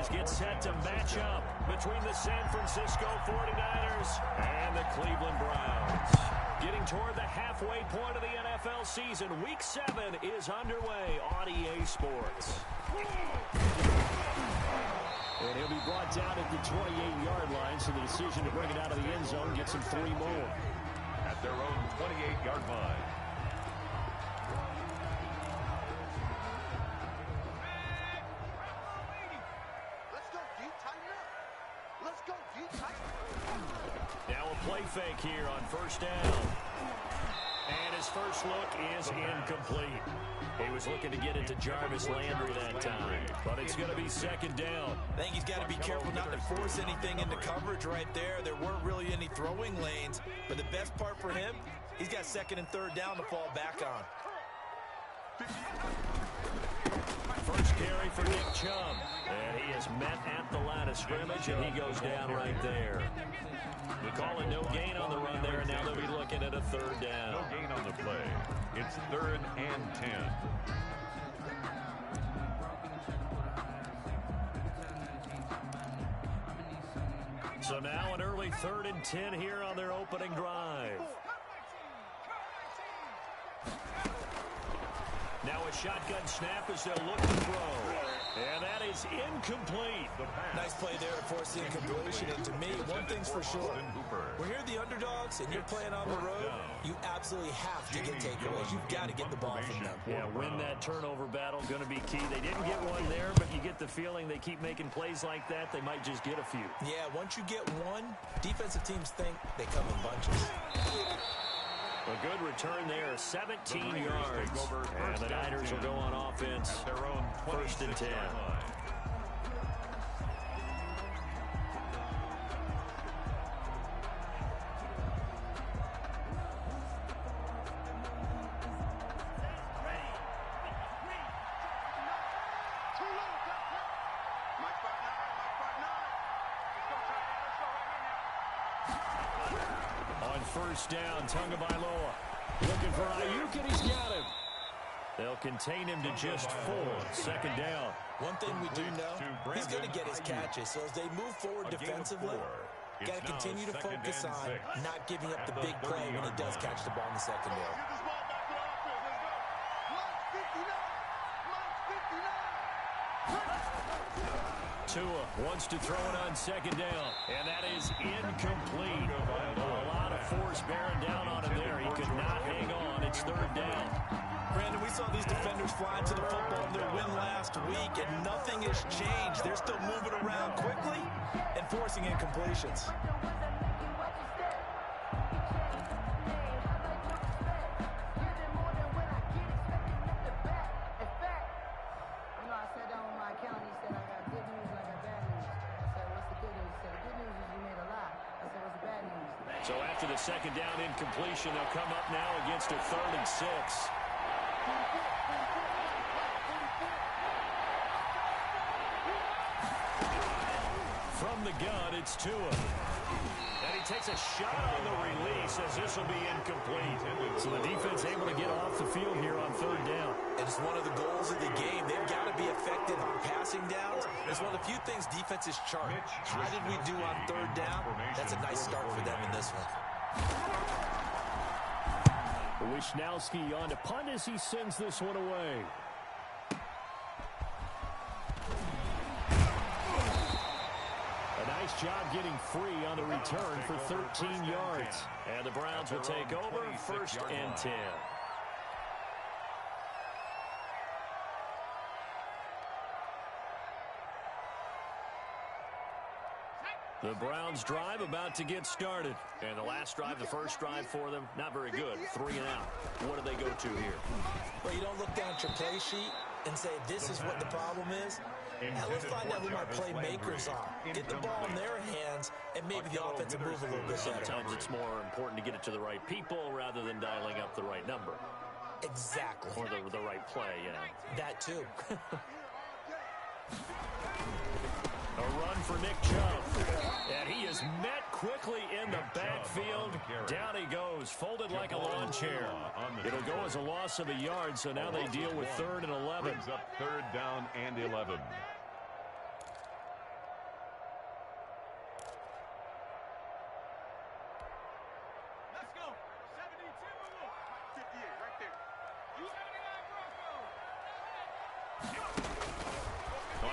franchise gets set to match up between the San Francisco 49ers and the Cleveland Browns. Getting toward the halfway point of the NFL season, Week 7 is underway on EA Sports. And he'll be brought down at the 28-yard line, so the decision to bring it out of the end zone gets him 3 more. At their own 28-yard line. Now a play fake here on first down. And his first look is incomplete. He was looking to get it to Jarvis Landry that time, but it's going to be second down. I think he's got to be careful not to force anything into coverage right there. There weren't really any throwing lanes, but the best part for him, he's got second and third down to fall back on. First carry for Nick Chubb. And he is met at the line of scrimmage, and he goes down right there. We call it no gain on the run there, and now they'll be looking at a third down. No gain on the play. It's 3rd and 10. So now an early 3rd and 10 here on their opening drive. Now a shotgun snap as they'll look to throw. And that is incomplete. Nice play there to force the incompletion. And to me, one thing's for sure. When you're the underdogs and you're playing on the road, you absolutely have to get takeaways. You've got to get the ball from them. Yeah, win that turnover battle, going to be key. They didn't get one there, but you get the feeling they keep making plays like that, they might just get a few. Yeah, once you get one, defensive teams think they come in bunches. A good return there, 17 yards. And the Niners will go on offense, their own 1st and 10. First down, Tagovailoa looking for Ayuk, and he's got him. They'll contain him to just 4. Second down. One thing we do know, he's going to get his catches. So as they move forward defensively, got to continue to focus on not giving up the big play when he does catch the ball in the secondary. Tua wants to throw it on second down, and that is incomplete. A lot of force bearing down on him there. He could not hang on. It's 3rd down. Brandon, we saw these defenders fly to the football in their win last week, and nothing has changed. They're still moving around quickly and forcing incompletions. So after the second down incompletion, they'll come up now against a 3rd and 6. From the gun, it's Tua. And he takes a shot on the release as this will be incomplete. So the defense able to get off the field here on 3rd down. And it's one of the goals of the game. They've got to be effective on passing downs. It's one of the few things defenses chart. How did we do on 3rd down? That's a nice start for them in this one. Wishnowski on to punt as he sends this one away. A nice job getting free on the return for 13 yards. And the Browns will take over 1st and 10. The Browns drive about to get started. And the last drive, the first drive for them, not very good. 3 and out. What do they go to here? Well, you don't look down at your play sheet and say, this is what the problem is. Now let's find out who my playmakers are. Get the ball in their hands, and maybe the offense will move a little bit better. Sometimes it's more important to get it to the right people rather than dialing up the right number. Exactly. Or the right play, yeah. That too. A run for Nick Chubb. And he is met quickly in the backfield. Down he goes, folded like a lawn chair. It'll go as a loss of a yard, so now they deal with 3rd and 11. Brings up 3rd down and 11.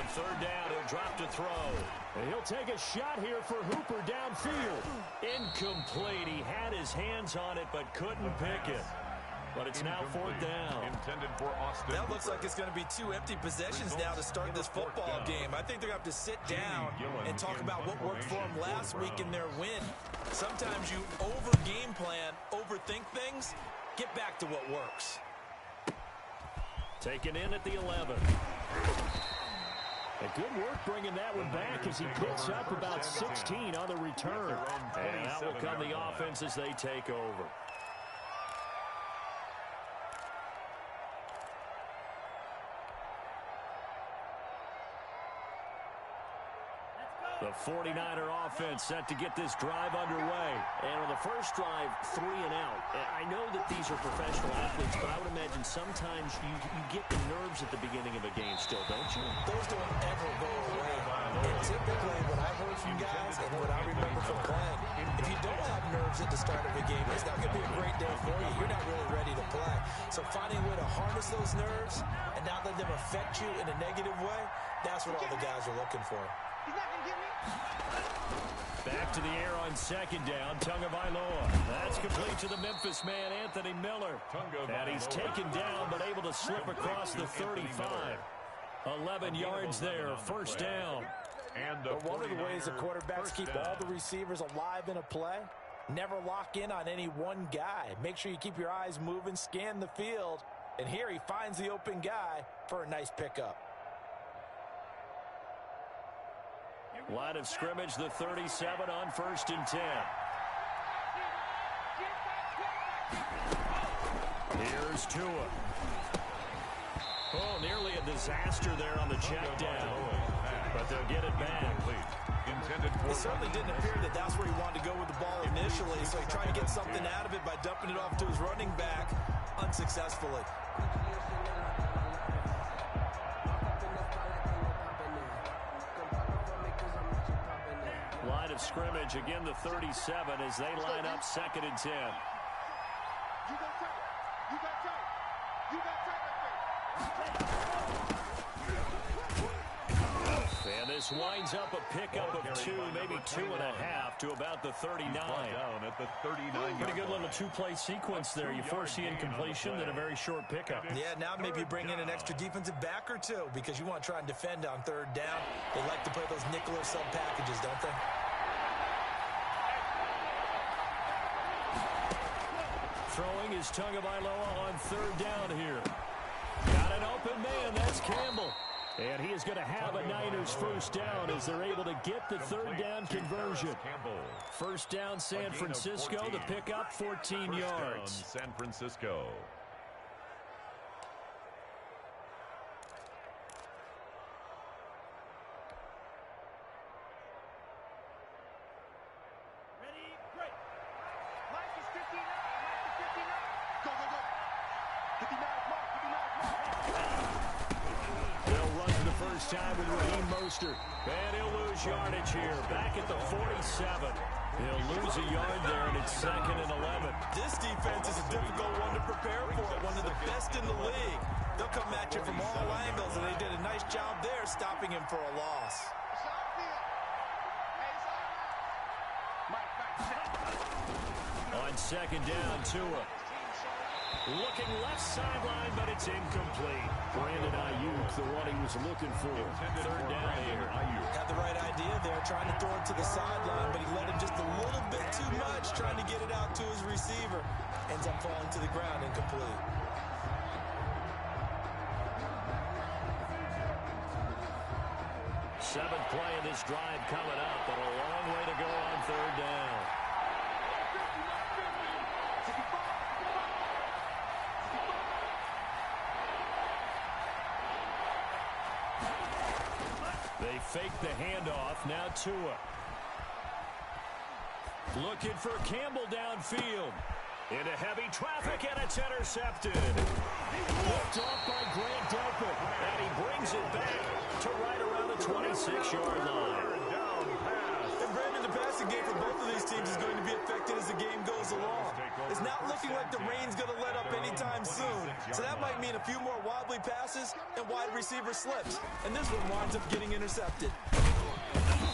third down, he'll drop to throw. And he'll take a shot here for Hooper downfield. Incomplete. He had his hands on it but couldn't pick it. But it's now fourth down. Intended for Austin. That looks like it's going to be 2 empty possessions now to start this football game. I think they're going to have to sit down and talk about what worked for them last week in their win. Sometimes you over-game plan, overthink things. Get back to what works. Taken in at the 11. A good work bringing that one back as he picks up about 16 on the return. And that will come the offense as they take over. The 49er offense set to get this drive underway. And on the first drive, 3 and out. I know that these are professional athletes, but I would imagine sometimes you get the nerves at the beginning of a game still, don't you? Those don't ever go away. And typically, what I've heard from guys and what I remember from playing, if you don't have nerves at the start of a game, it's not going to be a great day for you. You're not really ready to play. So finding a way to harness those nerves and not let them affect you in a negative way, that's what all the guys are looking for. Back to the air on second down. Tagovailoa. That's complete to the Memphis man, Anthony Miller. And he's taken down but able to slip across the 35. 11 yards there, first down. But one of the ways the quarterbacks keep all the receivers alive in a play, never lock in on any one guy. Make sure you keep your eyes moving, scan the field. And here he finds the open guy for a nice pickup. Line of scrimmage, the 37 on 1st and 10. Here's Tua. Oh, nearly a disaster there on the check down. But they'll get it back. It certainly didn't appear that that's where he wanted to go with the ball initially, so he tried to get something out of it by dumping it off to his running back unsuccessfully. Line of scrimmage, again the 37 as they line up 2nd and 10. And this winds up a pickup of 2, maybe 2.5 to about the 39. Down at the 39. Pretty good little 2-play sequence there. You first see incompletion, then a very short pickup. Yeah, now maybe you bring in an extra defensive back or 2 because you want to try and defend on 3rd down. They like to play those nickel or sub packages, don't they? Throwing is Tagovailoa on 3rd down here. Got an open man, that's Campbell. And he is going to have a Niners first down as they're able to get the 3rd down conversion. First down, San Francisco. The pickup, 14 yards. San Francisco. Ready, break. Mike is 59. Mike is 59. Go, go, go. 59 mark, 59 mark. They'll run for the first time with Raheem Mostert. And he'll lose yardage here. Back at the 47. He'll lose a yard there, and it's 2nd and 11. This defense is a difficult one to prepare for. One of the best in the league. They'll come at you from all angles, and they did a nice job there stopping him for a loss. On 2nd down, Tua. Looking left sideline, but it's incomplete. Brandon Ayuk, the one he was looking for. 3rd down here. Had the right idea there, trying to throw it to the sideline, but he let him just a little bit too much, trying to get it out to his receiver. Ends up falling to the ground, incomplete. Seventh play of this drive coming up, but a long way to go on 3rd down. They fake the handoff. Now Tua. Looking for Campbell downfield. Into heavy traffic, and it's intercepted. Looked off by Grant Delpit, and he brings it back to right around the 26-yard line. And Brandon, the pass passing game for both of these teams is going to be affected as the game goes along. It's not looking like the rain's going to let up anytime soon, so that might mean a few more wobbly passes and wide receiver slips, and this one winds up getting intercepted.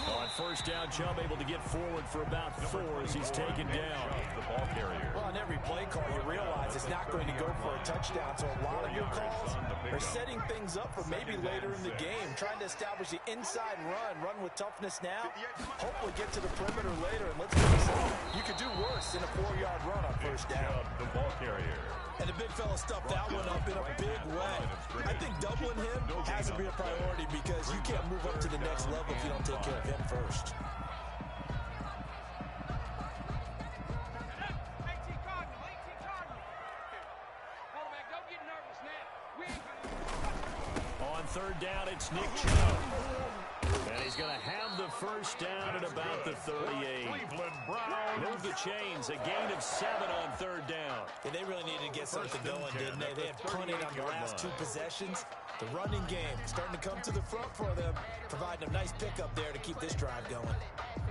On first down, Chubb able to get forward for about 4 as he's taken down. The ball carrier. Well, on every play call, you realize it's not going to go for a touchdown, so a lot of your calls are setting things up for maybe later in the game, trying to establish the inside run with toughness now, hopefully get to the perimeter later, and let's face it, you could do worse than a 4-yard run on first down. The ball carrier. And the big fella stuffed that one up in a big way. I think doubling him has to be a priority because you can't move up to the next level if you don't take care of him first. On third down, it's Nick Chubb. And he's going to have the first down at about the 38. Cleveland Browns. Move the chains, a gain of 7 on third down. Yeah, they really needed to get something going, didn't they? They had punted on the last 2 possessions. The running game starting to come to the front for them, providing a nice pickup there to keep this drive going.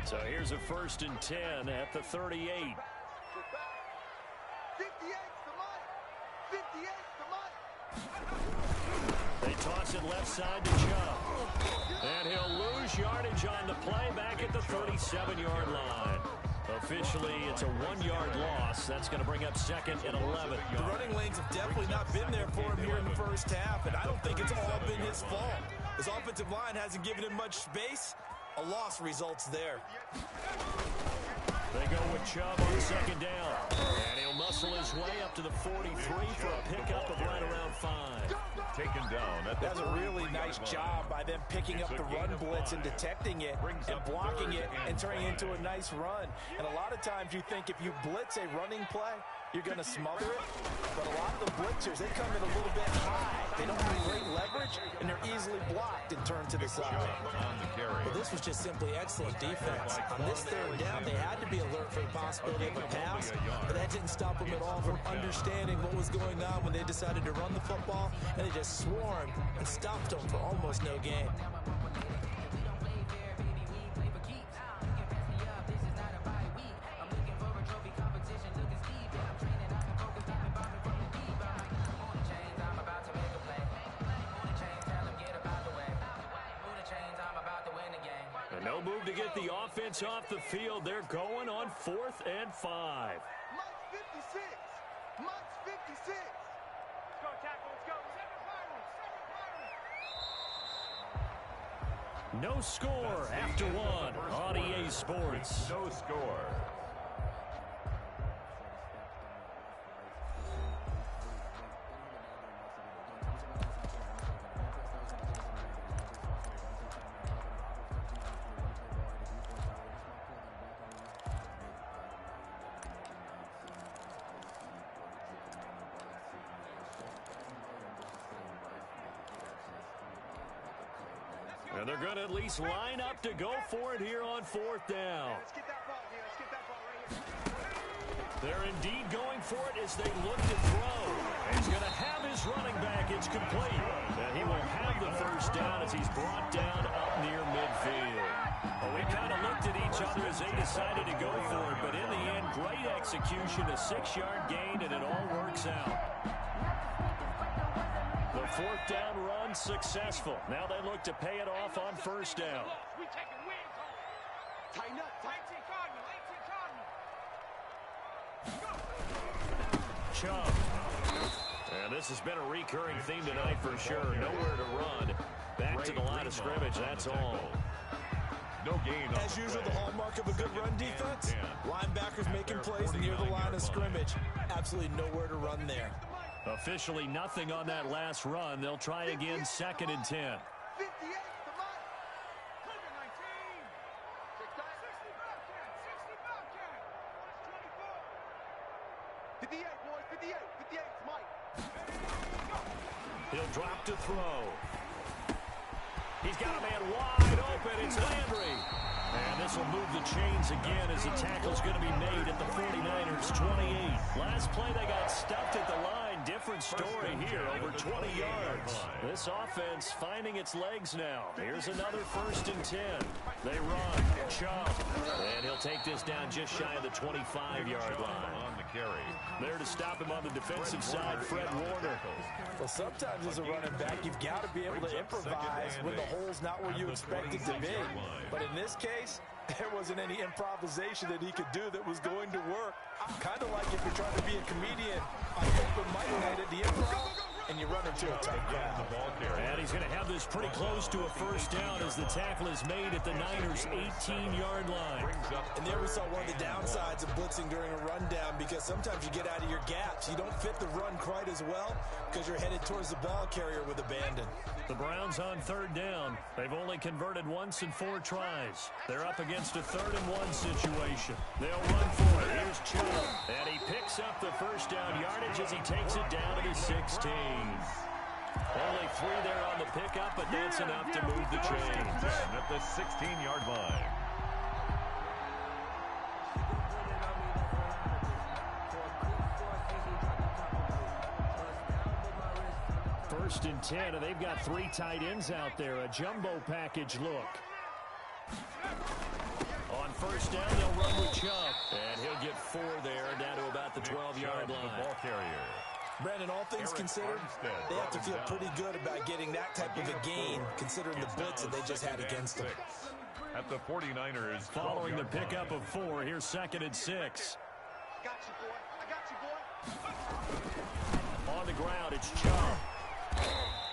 So here's a 1st and 10 at the 38. 58's the Mike. 58's the Mike. They toss it left side to Chubb. And he'll lose yardage on the play back at the 37-yard line. Officially, it's a 1-yard loss. That's going to bring up 2nd and 11. The running lanes have definitely not been there for him here in the first half, and I don't think it's all been his fault. His offensive line hasn't given him much space. A loss results there. They go with Chubb on 2nd down. And he'll muscle his way up to the 43 for a pickup of right around 5. Taken down at the That's a really nice job by them picking up the run blitz and detecting it and blocking it and turning it into a nice run. And a lot of times you think if you blitz a running play, you're going to smother it. But a lot of the blitzers, they come in a little bit high. They don't have great leverage, and they're easily blocked and turned to the side. on the carry. Well, this was just simply excellent defense. On this third down, they had to be alert for the possibility of a pass, but that didn't stop them at all from understanding what was going on when they decided to run the football, and they just swarmed and stopped them for almost no gain. No move to get the offense off the field. They're going on 4th and 5. Mike's 56. Mike's 56. Let's go, tackle. Let's go. No score after 1 on EA Sports. No score. And they're going to at least line up to go for it here on 4th down. Let's get that ball here. Let's get that ball right here. They're indeed going for it as they look to throw. He's going to have his running back. It's complete. And he will have the first down as he's brought down up near midfield. Well, we kind of looked at each other as they decided to go for it. But in the end, great execution, a 6-yard gain, and it all works out. The 4th down run successful. Now they look to pay it off on first down. We taking wins home. Tighten up. Chubb. And this has been a recurring theme tonight for sure. Nowhere to run. Back to the line of scrimmage, that's all. No gain. As usual, the hallmark of a good run defense, linebackers making plays near the line of scrimmage. Absolutely nowhere to run there. Officially nothing on that last run. They'll try again 2nd and 10. 58's the Mike. 58, boys. 58. 58's Mike. He'll drop to throw. He's got a man wide open. It's Landry. And this will move the chains again as the tackle's going to be made at the 49ers 28. Last play they got stuffed at the line. Different story here, over 20 yards. This offense finding its legs now. Here's another 1st and 10. They run. Chubb. And he'll take this down just shy of the 25-yard line. On the carry. There to stop him on the defensive side, Fred Warner. Well, sometimes as a running back, you've got to be able to improvise when the hole's not where you expect it to be. But in this case, there wasn't any improvisation that he could do that was going to work. Kind of like if you're trying to be a comedian on open mic night at the improv, and you run into a tight crowd. And he's going to have this pretty close to a first down as the tackle is made at the Niners' 18-yard line. And there we saw one of the downsides of blitzing during a rundown, because sometimes you get out of your gaps. You don't fit the run quite as well because you're headed towards the ball carrier with abandon. The Browns on third down. They've only converted once in 4 tries. They're up against a 3rd-and-1 situation. They'll run for it. Here's Chubb. And he picks up the first down yardage as he takes it down to the 16. Only 3 there on the pickup, but that's enough to move the chains. At the 16-yard line. First and 10, and they've got 3 tight ends out there. A jumbo package look. On first down, they'll run with Chubb. And he'll get 4 there, down to about the 12-yard line. The ball carrier. Brandon, all things considered, they have to feel pretty good about getting that type of a gain, considering the blitz that they just had against them. At the 49ers. Following the pickup of 4, here's 2nd and 6. Got you, boy. I got you, boy. On the ground, it's Chubb.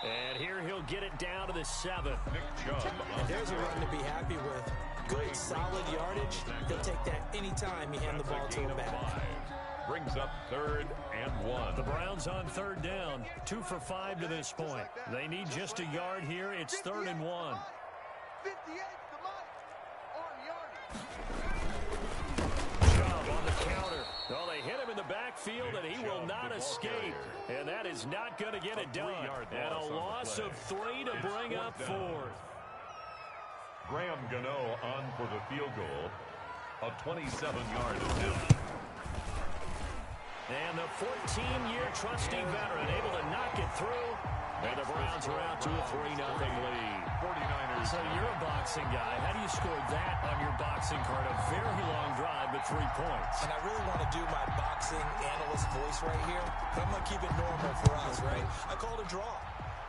And here he'll get it down to the 7. Nick Chubb. There's a run to be happy with. Good, solid yardage. He'll take that anytime you hand the ball to him back. Brings up 3rd and 1. The Browns on 3rd down. 2 for 5 to this point. They need just a yard here. It's 3rd and 1. 58 the money. On yardage. Chubb on the counter. Oh, they hit him in the backfield, and he will not escape. And that is not going to get it done. And a loss of 3 to bring up 4th. Graham Gano on for the field goal. A 27-yard attempt. And the 14-year trusty veteran able to knock it through. And the Browns are out to a 3-0 lead. 49ers. So you're a boxing guy. How do you score that on your boxing card? A very long drive, but 3 points. And I really want to do my boxing analyst voice right here, but I'm going to keep it normal for us, right? I call it a draw.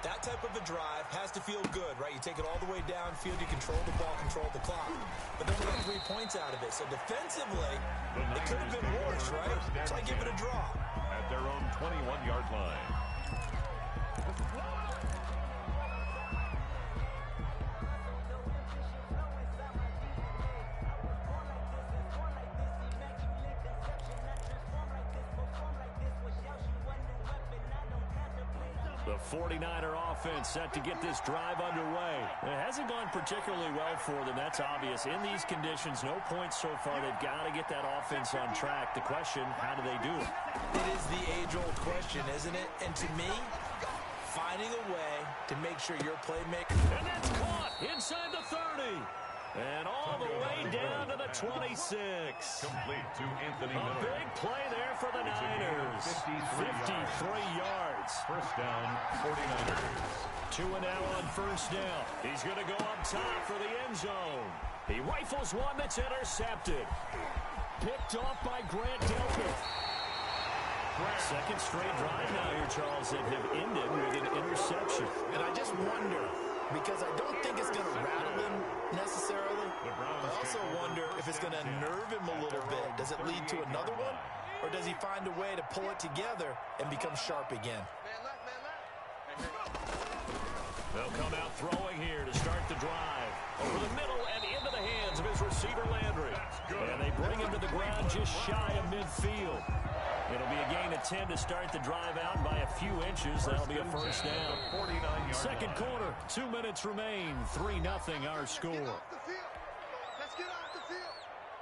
That type of a drive has to feel good, right? You take it all the way downfield, you control the ball, control the clock. But then we got 3 points out of it. So defensively, it could have been worse, right? So I give it a draw. At their own 21-yard line. The 49er offense set to get this drive underway. It hasn't gone particularly well for them. That's obvious. In these conditions, no points so far. They've got to get that offense on track. The question, how do they do it? It is the age-old question, isn't it? And to me, finding a way to make sure your playmaker... And that's caught inside the 30. And all the way down to the 26. Complete to Anthony A Miller. big play there for the Niners. 53 yards. First down, 49ers. 2 and out on first down. He's going to go up top for the end zone. He rifles one that's intercepted. Picked off by Grant Delpit. Second straight drive now here, Charles, that have ended with an interception. And I just wonder, because I don't think it's going to rattle him necessarily, I also wonder if it's going to nerve him a little bit. Does it lead to another one? Or does he find a way to pull it together and become sharp again? They'll come out throwing here to start the drive. Over the middle and into the hands of his receiver, Landry. And they bring him to the ground just shy of midfield. It'll be a gain of 10 to start the drive out by a few inches. That'll be a first down. Second quarter, 2 minutes remain. 3-0 our score. Let's get off the field.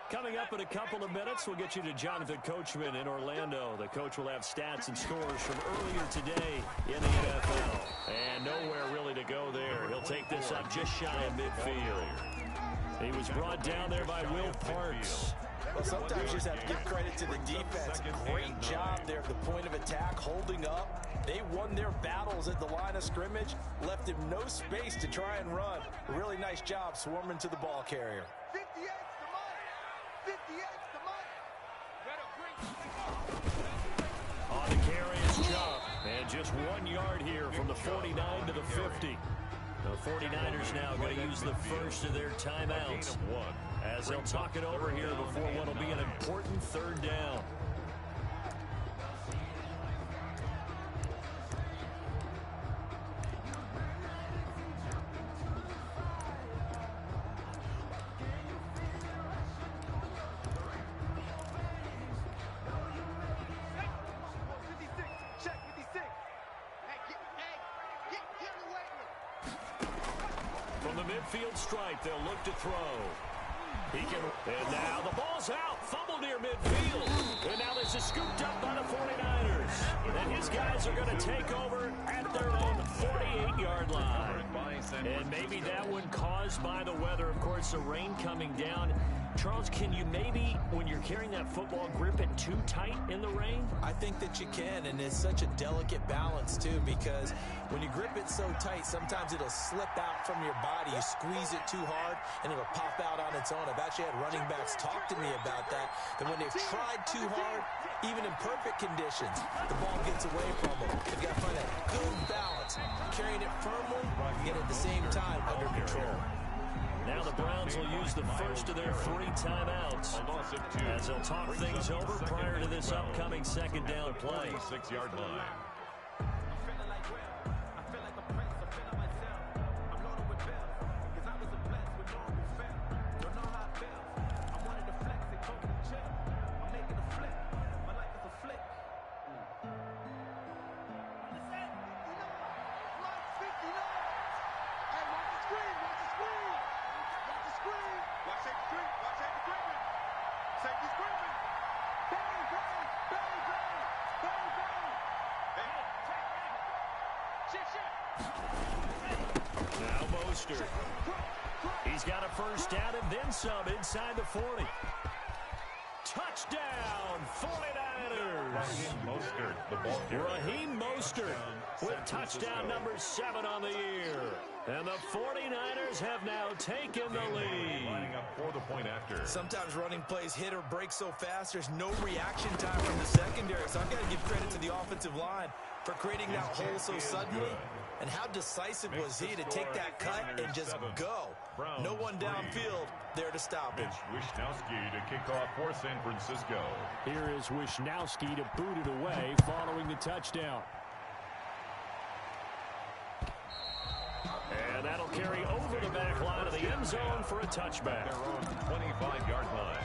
Coming up in a couple of minutes, we'll get you to Jonathan Coachman in Orlando. The coach will have stats and scores from earlier today in the NFL. And nowhere really to go there. He'll take this up just shy of midfield. He was brought down there by Will Parks. Well, sometimes you just have to give credit to the defense. Great job there at the point of attack, holding up. They won their battles at the line of scrimmage, left him no space to try and run. A really nice job swarming to the ball carrier. 58's the money. 58's the money. Better bring. On the carry is Chubb. And just 1 yard here from the 49 to the 50. The 49ers now going to use the first of their timeouts as they'll talk it over here before what will be an important third down. Midfield stripe, they'll look to throw. And now the ball's out. Fumble near midfield. And now this is scooped up by the 49ers. And his guys are going to take over at their own 48-yard line. And maybe that one caused by the weather. Of course, the rain coming down. Charles, can you maybe, when you're carrying that football, grip it too tight in the rain? I think that you can, and it's such a delicate balance, too, because when you grip it so tight, sometimes it'll slip out from your body. You squeeze it too hard, and it'll pop out on its own. I've actually had running backs talk to me about that when they've tried too hard, even in perfect conditions, the ball gets away from them. They've got to find that good balance, carrying it firmly, yet at the same time under control. Now the Browns will use the first of their 3 timeouts as they'll talk things over prior to this upcoming second down play. 6-yard line. Now Mostert. He's got a first down and then some inside the 40. Touchdown, 49ers. Raheem Mostert with touchdown number 7 on the year. And the 49ers have now taken the lead. Lining up for the point after. Sometimes running plays hit or break so fast, there's no reaction time from the secondary. So I've got to give credit to the offensive line for creating that hole so suddenly. And how decisive was he to take that cut and just go? No one downfield there to stop him. It's Wisnowski to kick off for San Francisco. Here is Wisnowski to boot it away following the touchdown. And that'll carry over the back line of the end zone for a touchback. Their own 25-yard line.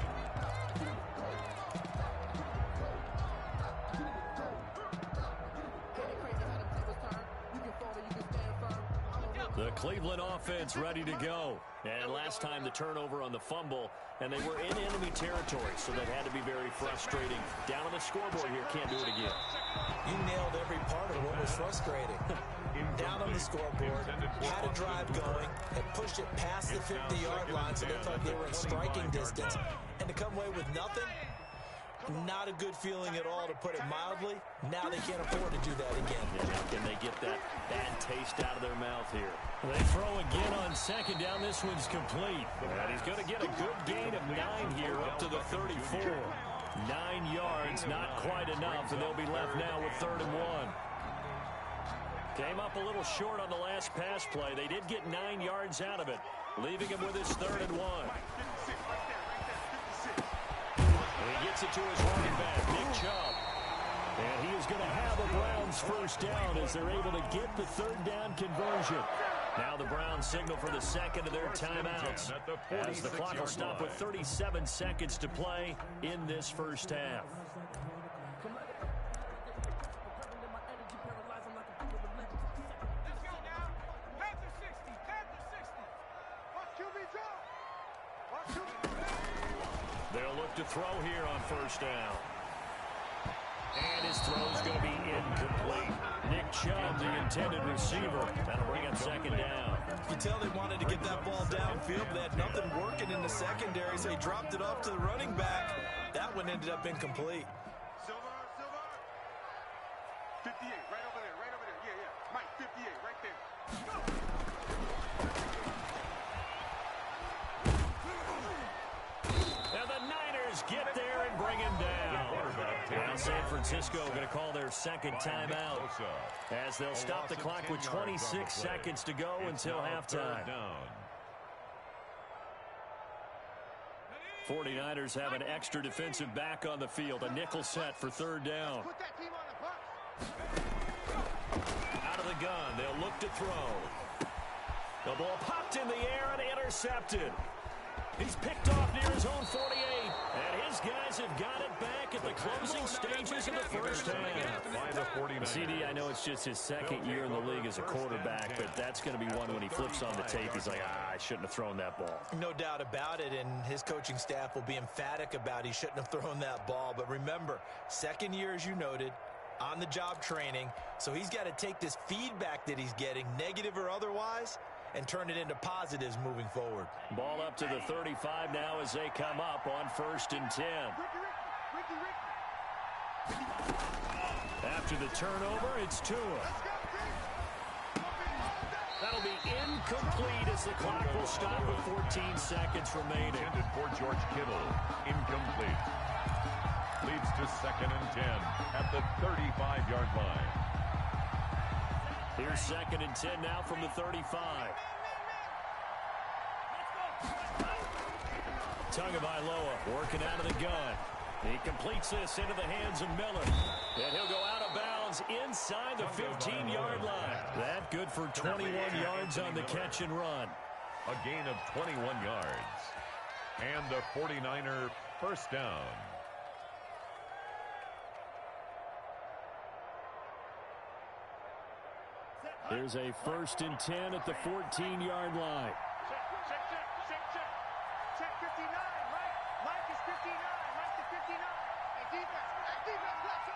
The Cleveland offense ready to go. And last time the turnover on the fumble, and they were in enemy territory, so that had to be very frustrating. Down on the scoreboard here, can't do it again. You nailed every part of what was frustrating. Down on the scoreboard, had a drive going, and pushed it past the 50-yard line so they thought they were in striking distance. And to come away with nothing, not a good feeling at all, to put it mildly. Now they can't afford to do that again. Yeah, how can they get that bad taste out of their mouth here? They throw again on second down. This one's complete. And he's going to get a good gain of 9 here up to the 34. 9 yards, not quite enough, and they'll be left now with 3rd and 1. Came up a little short on the last pass play. They did get 9 yards out of it, leaving him with his 3rd and 1. And he gets it to his running back, Nick Chubb. And he is going to have a Browns first down as they're able to get the 3rd down conversion. Now the Browns signal for the second of their timeouts as the clock will stop with 37 seconds to play in this first half. They'll look to throw here on first down. And his throw is going to be incomplete. Nick Chubb, the intended receiver. That'll bring up second down. You can tell they wanted to get that ball downfield. They had nothing working in the secondary, so they dropped it off to the running back. That one ended up incomplete. Silver. 58, right over there. Yeah. Mike, 58, right there. And the Niners get there and bring him down. Now San Francisco going to call their second timeout as they'll stop the clock with 26 seconds to go until halftime. 49ers have an extra defensive back on the field. A nickel set for third down. Put that team on the box. Out of the gun, they'll look to throw. The ball popped in the air and intercepted. He's picked off near his own 48, and his guys have got it back at the closing stages of the first half. CD, I know it's just his second year in the league as a quarterback, but that's going to be one when he flips on the tape. He's like, I shouldn't have thrown that ball. No doubt about it, and his coaching staff will be emphatic about he shouldn't have thrown that ball. But remember, second year, as you noted, on-the-job training, so he's got to take this feedback that he's getting, negative or otherwise, and turn it into positives moving forward. Ball up to the 35 now as they come up on 1st and 10. After the turnover, it's Tua. That'll be incomplete as the clock will stop with 14 seconds remaining. Intended for George Kittle. Incomplete. Leads to 2nd and 10 at the 35-yard line. Here's 2nd and 10 now from the 35. Tagovailoa working out of the gun. He completes this into the hands of Miller. And he'll go out of bounds inside the 15-yard line. That good for 21 yards on the catch and run. A gain of 21 yards. And a 49er first down. Here's a 1st and 10 at the 14-yard line. Check 59, Mike. Mike is 59. Mike is 59. Hey, defense, let's go.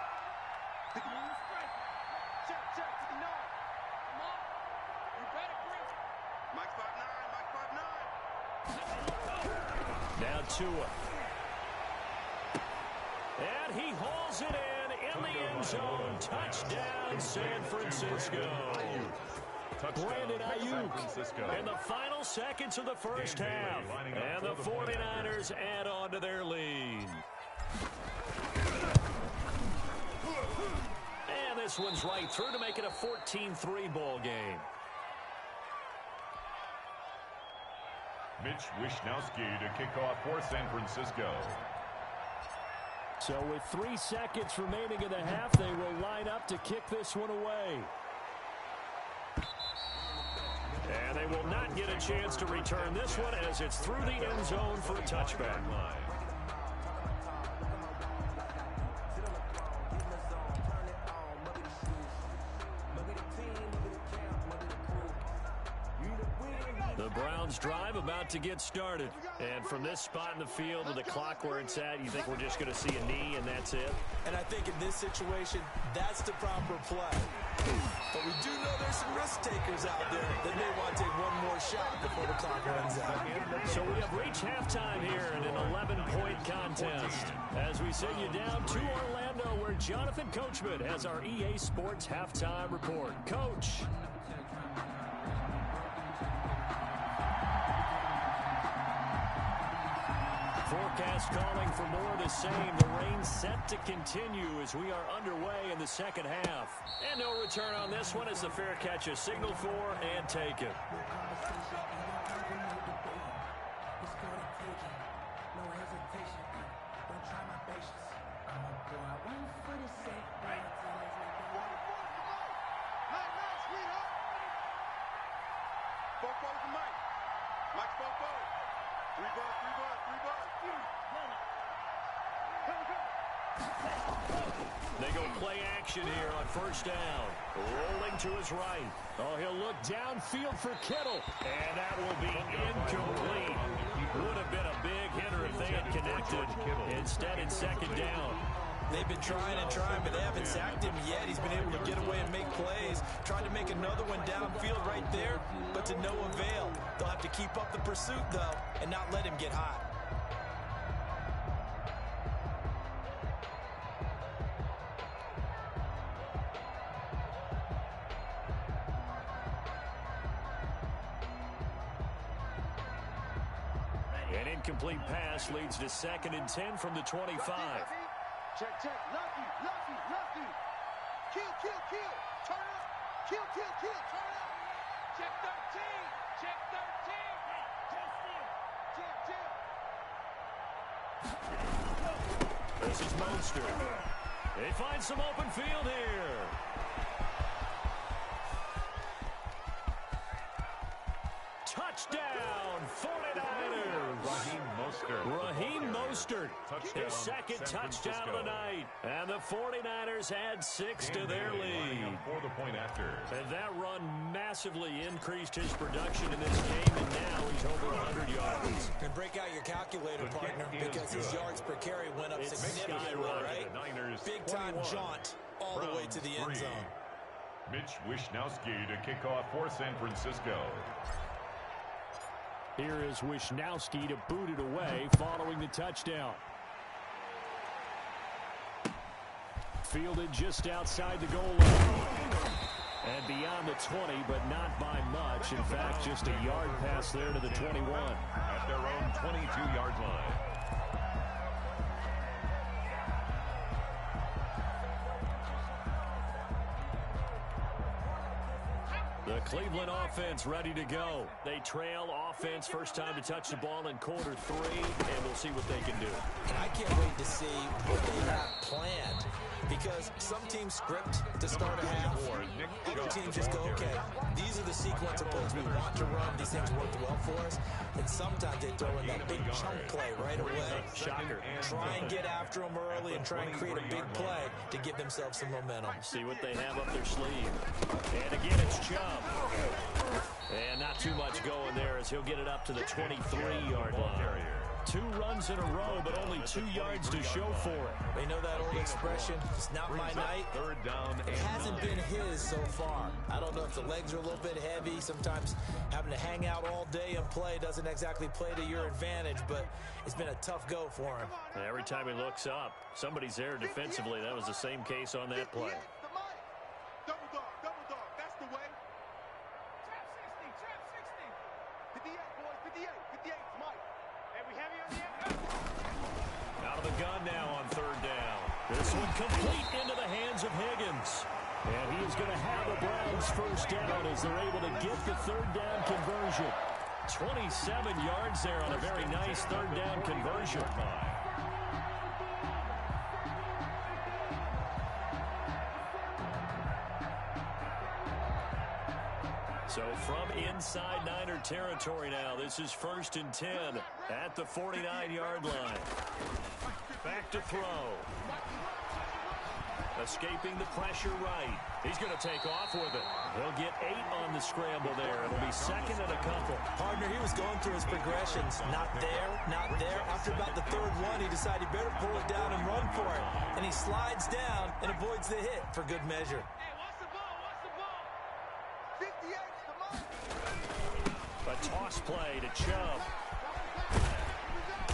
Check to the 9. Come on. You better bring it. Mike 5'9", Mike 5'9". Now Tua. And he hauls it in the end zone. Touchdown, San Francisco. Brandon Ayuk in the final seconds of the first half. And the 49ers add on to their lead. And this one's right through to make it a 14-3 ball game. Mitch Wishnowsky to kick off for San Francisco. So with 3 seconds remaining in the half, they will line up to kick this one away. And they will not get a chance to return this one as it's through the end zone for a touchback. The Browns drive about to get started. And from this spot in the field with the clock where it's at, you think we're just going to see a knee and that's it? And I think in this situation, that's the proper play. But we do know there's some risk takers out there that may want to take one more shot before the clock runs out. So we have reached halftime here in an 11-point contest. As we send you down to Orlando where Jonathan Coachman has our EA Sports halftime report. Coach. Forecast calling for more of the same. The rain set to continue as we are underway in the second half. And no return on this one as the fair catch is signaled for and taken. They go play action here on first down. Rolling to his right. Oh, he'll look downfield for Kittle. And that will be incomplete. Would have been a big hitter if they had connected. Instead, it's second down. They've been trying and trying, but they haven't sacked him yet. He's been able to get away and make plays. Tried to make another one downfield right there, but to no avail. They'll have to keep up the pursuit, though, and not let him get hot. An incomplete pass leads to 2nd and 10 from the 25. Check, check. Lucky, lucky, lucky. Kill, kill, kill. Turn up. Kill, kill, kill. Turn up. Check 13. Check 13. Check, check. This is Mostert. They find some open field here. Touchdown, 49ers. Raheem Mostert, his 2nd touchdown of the night. And the 49ers add 6 to their lead. For the point after. And that run massively increased his production in this game, and now he's over 100 yards. And break out your calculator, partner, because his yards per carry went up significantly, right? Big-time jaunt all the way to the end zone. Mitch Wishnowsky to kick off for San Francisco. Here is Wishnowsky to boot it away following the touchdown. Fielded just outside the goal line. And beyond the 20, but not by much. In fact, just a yard pass there to the 21. At their own 22-yard line. The Cleveland offense ready to go. They trail offense first time to touch the ball in quarter 3, and we'll see what they can do. And I can't wait to see what they have planned, because some teams script to start a half. Other teams just go, okay, these are the sequence of plays we want to run. These things worked well for us. And sometimes they throw in that big chunk play right away. Shocker. Try and get after them early and try and create a big play to give themselves some momentum. See what they have up their sleeve. And again, it's Chubb. And not too much going there as he'll get it up to the 23-yard line. 2 runs in a row, but only 2 yards to show for it. They know that old expression, it's not my night. Third down. It hasn't been his so far. I don't know if the legs are a little bit heavy. Sometimes having to hang out all day and play doesn't exactly play to your advantage, but it's been a tough go for him. Every time he looks up, somebody's there defensively. That was the same case on that play. Double dog, that's the way. Trap 60. 58, boys, 58, Mike. Hey, we heavy on the end. Out of the gun now on 3rd down. This one complete into the hands of Higgins. And he is going to have the Browns first down as they're able to get the 3rd down conversion. 27 yards there on a very nice 3rd down conversion. So from inside Niner territory now, this is 1st and 10 at the 49-yard line. Back to throw. Escaping the pressure right. He's going to take off with it. He'll get 8 on the scramble there. It'll be 2nd and a couple. Partner, he was going through his progressions. Not there, not there. After about the 3rd one, he decided he better pull it down and run for it. And he slides down and avoids the hit for good measure. Hey, watch the ball. 58's the mark. A toss play to Chubb.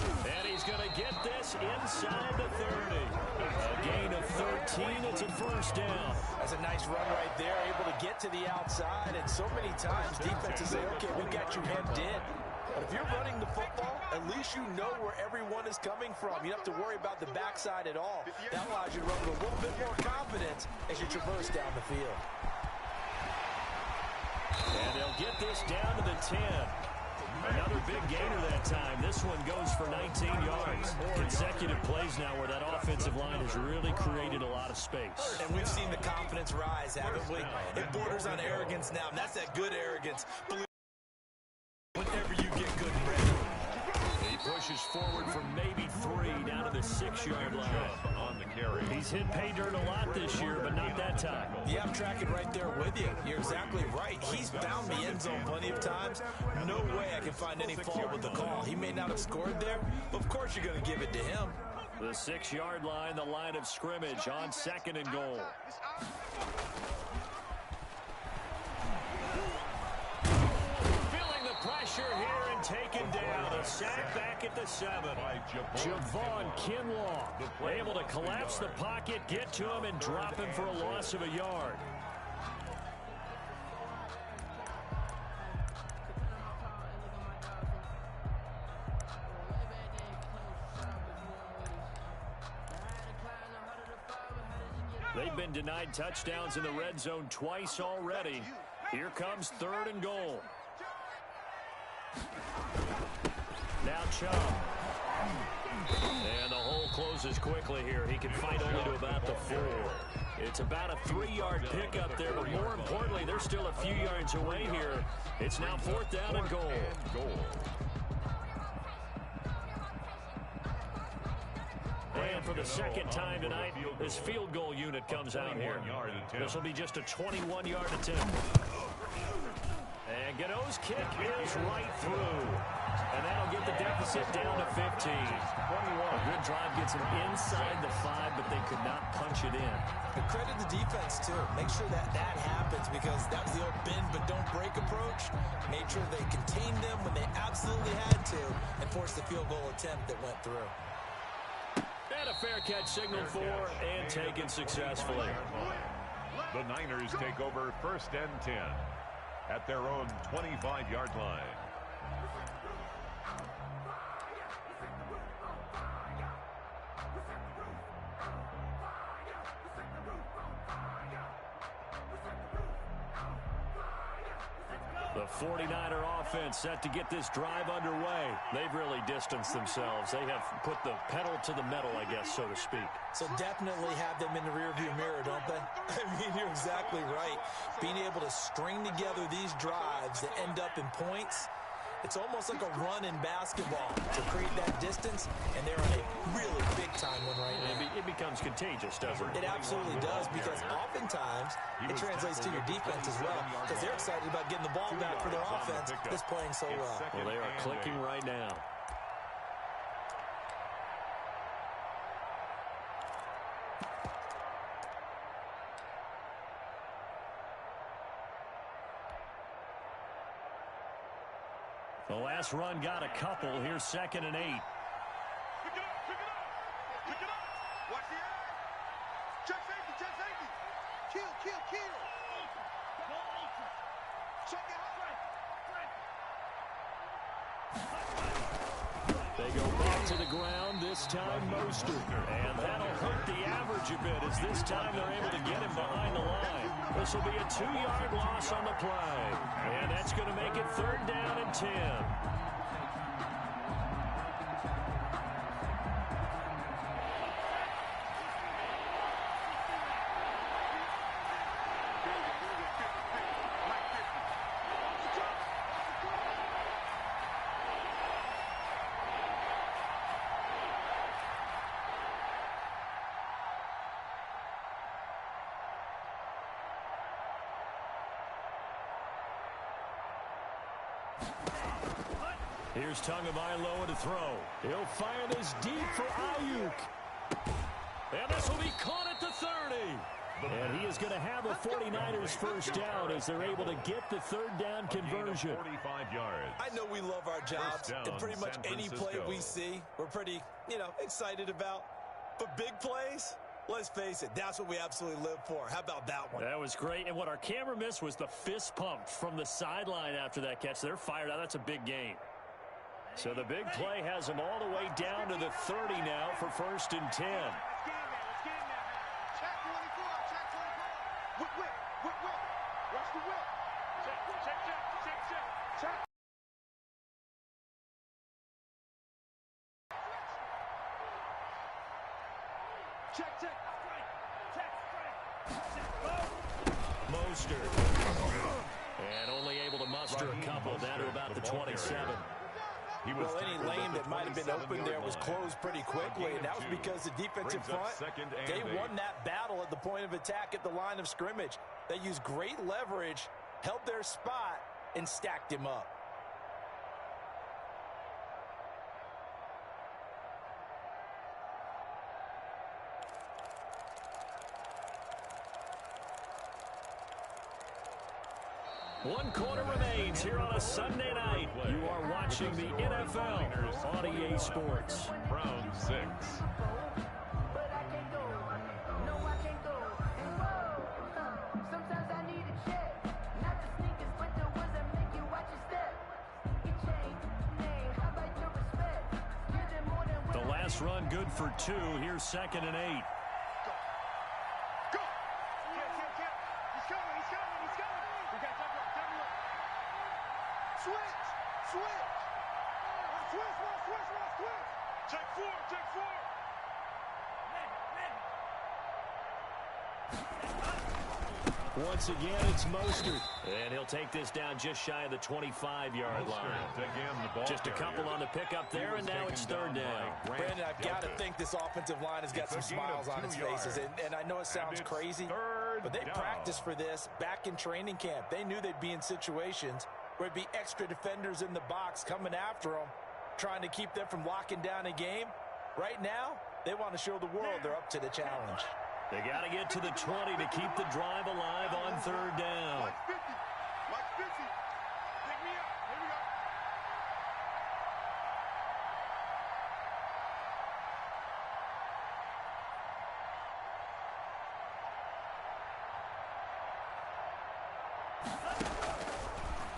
And he's going to get this inside the 30. A gain of 13. It's a first down. That's a nice run right there, able to get to the outside. And so many times defenses say, okay, we got you hemmed in. But if you're running the football, at least you know where everyone is coming from. You don't have to worry about the backside at all. That allows you to run with a little bit more confidence as you traverse down the field. And they'll get this down to the 10. Another big gainer that time. This one goes for 19 yards. Consecutive plays now where that offensive line has really created a lot of space. And we've seen the confidence rise, haven't we? It borders on arrogance now, and that's that good arrogance. Whenever you get good and ready. He pushes forward from maybe 3 down to the 6-yard line. On the carry. He's hit pay dirt a lot this year, but not that time. Yeah, I'm tracking right there with you. You're exactly right. He's found the end zone plenty of times. No way I can find any fault with the call. He may not have scored there, but of course you're going to give it to him. The 6-yard line, the line of scrimmage on 2nd and goal. Feeling the pressure here and taken down. A sack back at the 7. Javon Kinlaw able to collapse the pocket, get to him, and drop him for a loss of a yard. They've been denied touchdowns in the red zone twice already. Here comes 3rd and goal. Now Chubb. And the hole closes quickly here. He can fight only to about the 4. It's about a 3-yard pickup there, but more importantly, they're still a few yards away here. It's now 4th down and goal. And for the 2nd time tonight, this field goal unit comes out here. This will be just a 21-yard attempt. And Gano's kick is right through. And that'll get the deficit down to 15. A good drive gets them inside the 5, but they could not punch it in. And credit the defense, too. Make sure that happens, because that was the old bend but don't break approach. Made sure they contained them when they absolutely had to and forced the field goal attempt that went through. And a fair catch signaled for and taken successfully. The Niners take over 1st and 10 at their own 25-yard line. The 49er offense set to get this drive underway. They've really distanced themselves. They have put the pedal to the metal, I guess, so to speak. So definitely have them in the rearview mirror, don't they? I mean, you're exactly right. Being able to string together these drives that end up in points, it's almost like a run in basketball to create that distance, and they're on a really big-time one right now. It becomes contagious, doesn't it? It absolutely does, because oftentimes it translates to your defense as well, because they're excited about getting the ball back for their offense that's playing so well. Well, they are clicking right now. The last run got a couple. Here's 2nd and 8. Pick it up, pick it up, pick it up. Watch the eye. Check safety, check safety. Kill. Check it out. They go back to the ground, this time Mostert. And that'll hurt the average a bit, as this time they're able to get him behind the line. This will be a 2-yard loss on the play. And that's going to make it 3rd down and 10. Here's Tagovailoa to throw. He'll fire this deep for Ayuk. And this will be caught at the 30. And he is going to have a 49ers first down as they're able to get the 3rd down conversion. 45 yards. I know we love our jobs, and pretty much any play we see, we're pretty, excited about. But big plays, let's face it, that's what we absolutely live for. How about that one? That was great. And what our camera missed was the fist pump from the sideline after that catch. They're fired out. That's a big gain. So the big play has them all the way down to the 30 now for 1st and 10. Let's get in there. Check 24, check 24. Whip. Watch the whip. Check. Mostert. And only able to muster a couple down to about the 27. Well, any lane that might have been open there was closed pretty quickly, and that was because the defensive front, they won that battle at the point of attack at the line of scrimmage. They used great leverage, held their spot, and stacked him up. One quarter remains here on a Sunday night. You are watching the NFL on EA Sports. Browns 6. The last run good for 2. Here's 2nd and 8. Once again, it's Mostert. And he'll take this down just shy of the 25-yard line. Just a couple on the pickup there, and now it's 3rd down. Brandon, I've got to think this offensive line has got some smiles on its faces. And I know it sounds crazy, but they practiced for this back in training camp. They knew they'd be in situations where it'd be extra defenders in the box coming after them, trying to keep them from locking down a game. Right now, they want to show the world they're up to the challenge. They got to get to the 20 to keep the drive alive on 3rd down. Mike 50. Pick me up. Here we go.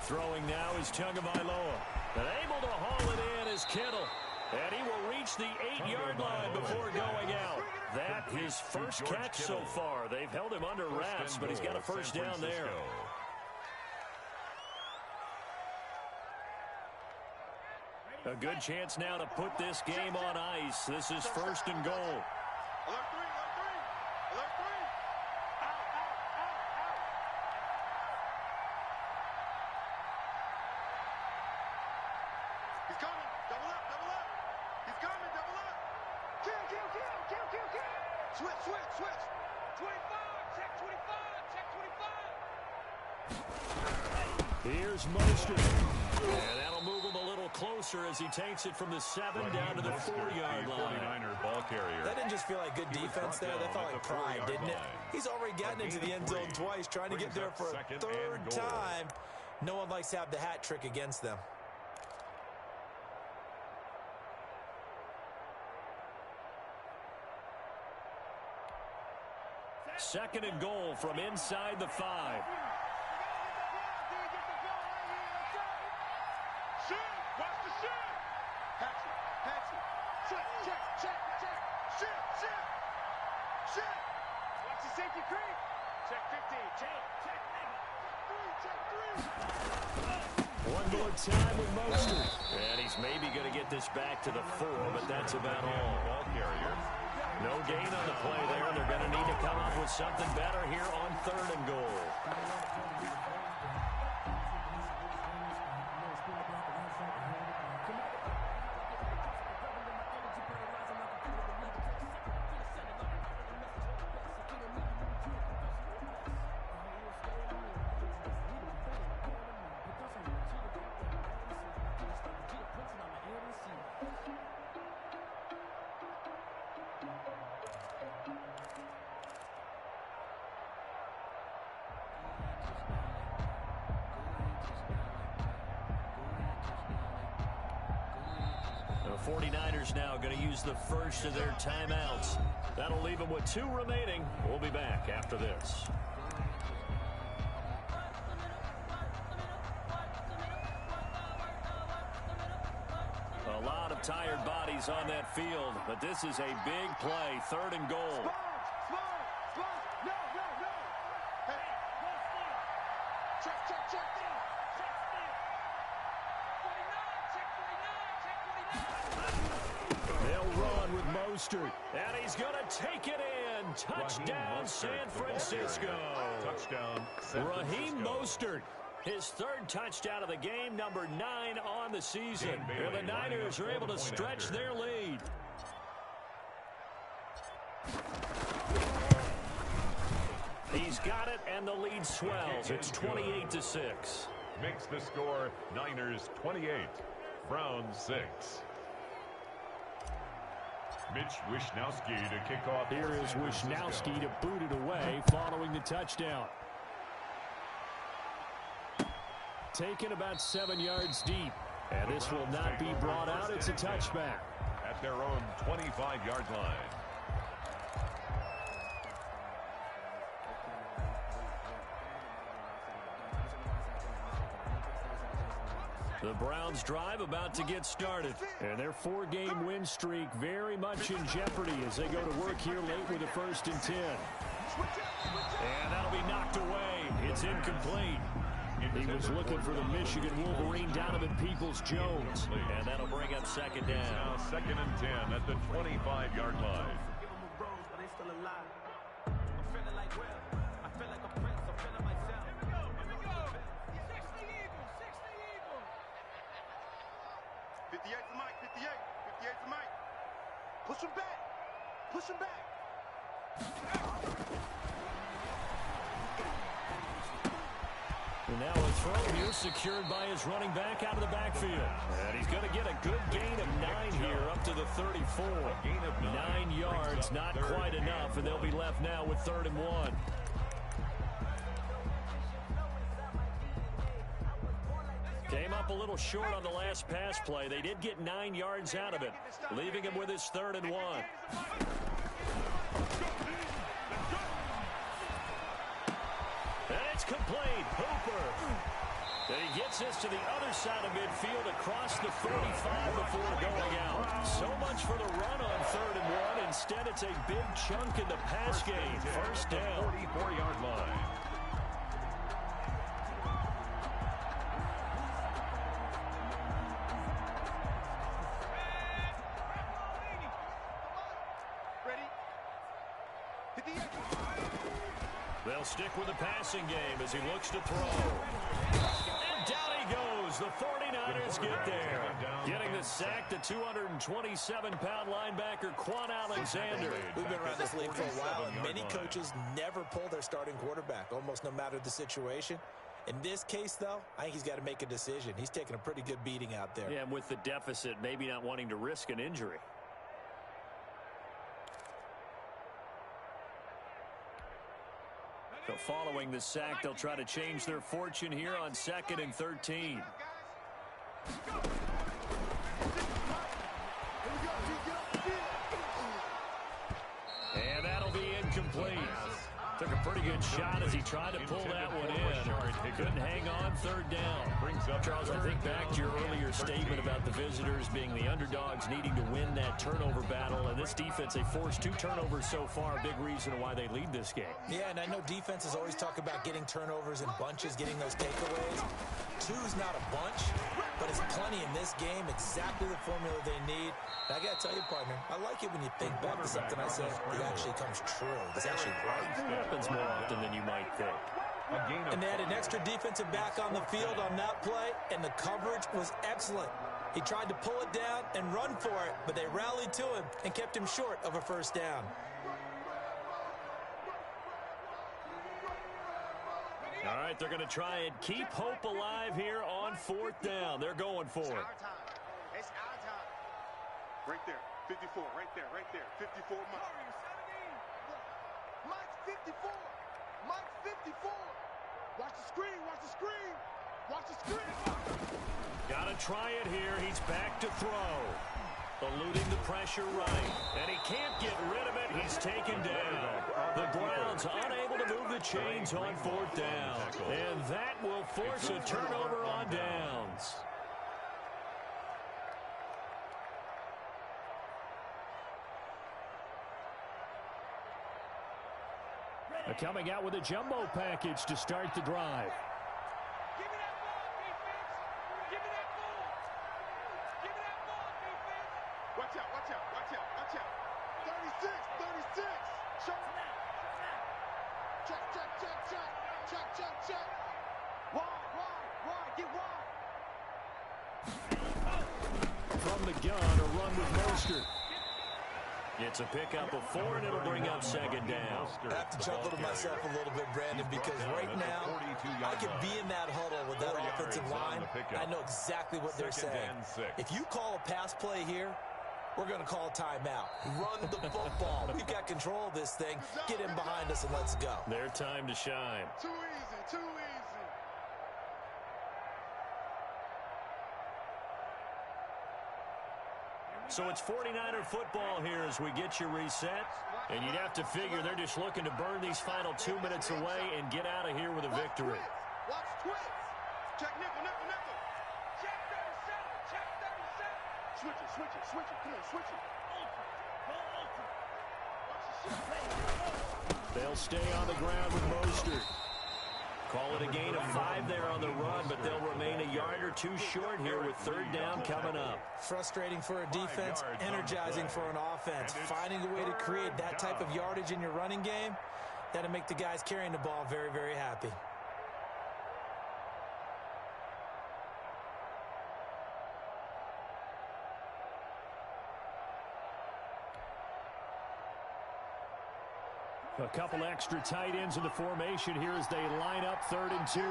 Throwing now is Tagovailoa. And able to haul it in is Kittle. And he will reach the 8-yard line before going out. That his first catch so far. They've held him under wraps, but he's got a first down there. A good chance now to put this game on ice. This is 1st and goal. Alert 3. Alert 3. Out. He's coming. Double up. He's coming. Double up. Kill. Switch. 25. Check 25. Here's Mostert. And that'll move him a little closer as he takes it from the 7 down to the 4-yard line. 49er ball carrier. That didn't just feel like good defense there. That felt like pride, didn't it? He's already gotten into the end zone twice, trying to get there for a 3rd time. No one likes to have the hat trick against them. Second and goal from inside the 5. Watch the shot. Patch it. Check. Shit. Watch the safety creep. Check 15. Check 3. One more time with Mostert. And he's maybe going to get this back to the 4, but that's about all. Ball carrier. No gain on the play there. They're going to need to come up with something better here on 3rd and goal. The 49ers now going to use the first of their timeouts. That'll leave them with 2 remaining. We'll be back after this. A lot of tired bodies on that field, but this is a big play. 3rd and goal. Smart. No. Hey. Check. They'll run with Mostert, and he's going to take it in. Touchdown, San Francisco. Touchdown, San Francisco. Raheem Mostert, his 3rd touchdown of the game, number 9 on the season. And the Niners are able to stretch their lead. He's got it, and the lead swells. It's 28-6. Makes the score Niners 28, Browns 6. Mitch Wishnowsky to kick off. Here is Wishnowsky to boot it away following the touchdown. taken about 7 yards deep. And this will not be brought out. It's a touchback. At their own 25-yard line. The Browns drive about to get started. And their 4-game win streak very much in jeopardy as they go to work here late with a 1st and 10. And that'll be knocked away. It's incomplete. He was looking for the Michigan Wolverine, Donovan Peoples-Jones. And that'll bring up 2nd down. Now 2nd and 10 at the 25-yard line. Push him back. Push him back. And now a throw here secured by his running back out of the backfield. And he's going to get a good gain of 9 here up to the 34. A gain of 9 yards, not quite enough, and they'll be left now with 3rd and 1. Came up a little short on the last pass play. They did get 9 yards out of it, leaving him with his 3rd and 1. And it's complete. Hooper. And he gets this to the other side of midfield across the 35 before going out. So much for the run on 3rd and 1. Instead, it's a big chunk in the pass game. 1st down. 44-yard line. They'll stick with the passing game as he looks to throw. And down he goes. The 49ers get there. Getting the sack, the 227-pound linebacker, Quan Alexander. We've been around this league for a while, and many coaches never pull their starting quarterback, almost no matter the situation. In this case, though, I think he's got to make a decision. He's taking a pretty good beating out there. Yeah, and with the deficit, maybe not wanting to risk an injury. So following the sack, they'll try to change their fortune here on 2nd and 13. And that'll be incomplete. Took a pretty good shot as he tried to pull that one in. Couldn't hang on. 3rd down. Charles, I think back to your earlier statement about the visitors being the underdogs needing to win that turnover battle. And this defense, they forced 2 turnovers so far. A big reason why they lead this game. Yeah, and I know defenses always talk about getting turnovers in bunches, getting those takeaways. 2's not a bunch, but it's plenty in this game. Exactly the formula they need. And I got to tell you, partner, I like it when you think back to something I said. It actually comes true. It's actually right. It happens more often than you might think. And they had an extra defensive back on the field on that play, and the coverage was excellent. He tried to pull it down and run for it, but they rallied to him and kept him short of a 1st down. All right, they're going to try and keep hope alive here on 4th down. They're going for it. It's our time. Right there. 54. Right there. 54. Mike's 54. Mike's 54. Watch the screen. Watch the screen. Got to try it here. He's back to throw. Eluding the pressure right. And he can't get rid of it. He's taken down. The Browns unable to move the chains on 4th down. And that will force a turnover on downs. Coming out with a jumbo package to start the drive. Give me that ball, defense. Give me that ball. Give me that ball, defense. Watch out. 36. Check. Wide. Get wide. From the gun, a run with Mostert. It's a pickup of 4, and it'll bring up 2nd down. I have to chuckle to myself a little bit, Brandon, because right now I could be in that huddle with that offensive line. I know exactly what they're saying. If you call a pass play here, we're going to call a timeout. Run the football. We've got control of this thing. Get in behind us and let's go. Their time to shine. Too easy. So it's 49er football here as we get you reset. And you'd have to figure they're just looking to burn these final 2 minutes away and get out of here with a victory. Watch twist. Check nickel, nickel, nickel. Check 37. Check 37. Switch it, switch it, switch it. Come on, switch it. They'll stay on the ground with Mostert. Call it a gain of 5 there on the run, but they'll remain a yard or two short here with third down coming up. Frustrating for a defense, energizing for an offense. Finding a way to create that type of yardage in your running game, that'll make the guys carrying the ball very, very happy. A couple extra tight ends in the formation here as they line up 3rd and 2.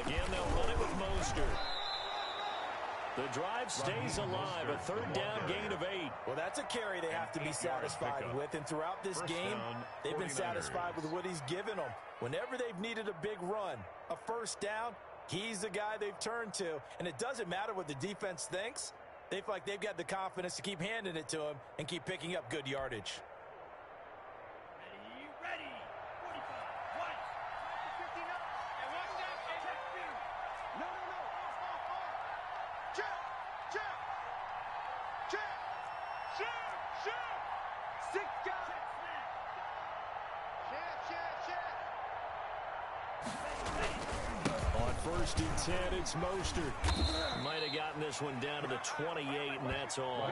Again, they'll run it with Mostert. The drive stays alive, a third down gain of 8. Well, that's a carry they have to be satisfied with, and throughout this game, they've been satisfied with what he's given them. Whenever they've needed a big run, a first down, he's the guy they've turned to, and it doesn't matter what the defense thinks. They feel like they've got the confidence to keep handing it to him and keep picking up good yardage. Ready. 45. One. 59. And watch that. Check 2. No. Check. Check. 6 guys. Check. On 1st and 10, it's Mostert. Might have gotten this one down to the 28, and that's all.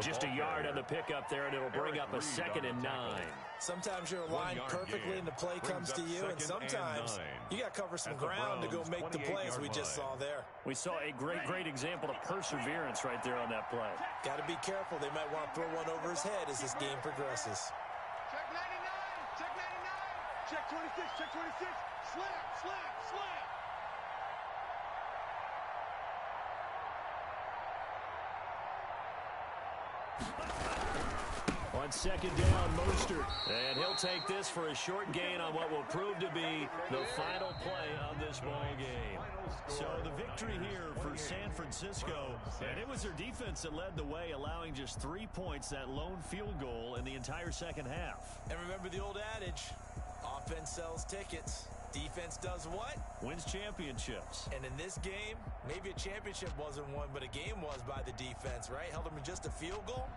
Just a yard on the pickup there, and it'll bring up a 2nd and 9. Sometimes you're aligned perfectly and the play comes to you, and sometimes you got to cover some ground to go make the plays we just saw there. We saw a great example of perseverance right there on that play. Got to be careful. They might want to throw one over his head as this game progresses. Check 99. Check 99. Check 26. Check 26. Slam. On 2nd down, Mostert. And he'll take this for a short gain on what will prove to be the final play of this ball game. So the victory here for San Francisco, and it was their defense that led the way, allowing just 3 points, that lone field goal in the entire second half. And remember the old adage, offense sells tickets. Defense does what? Wins championships. And in this game, maybe a championship wasn't won, but a game was by the defense, right? Held them in just a field goal.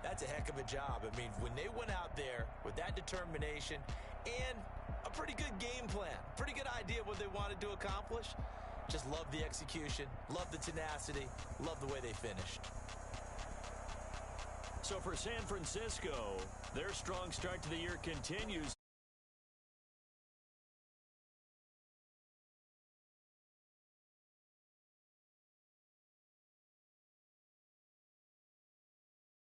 That's a heck of a job. I mean, when they went out there with that determination and a pretty good game plan, pretty good idea of what they wanted to accomplish, just love the execution, love the tenacity, love the way they finished. So for San Francisco, their strong start to the year continues.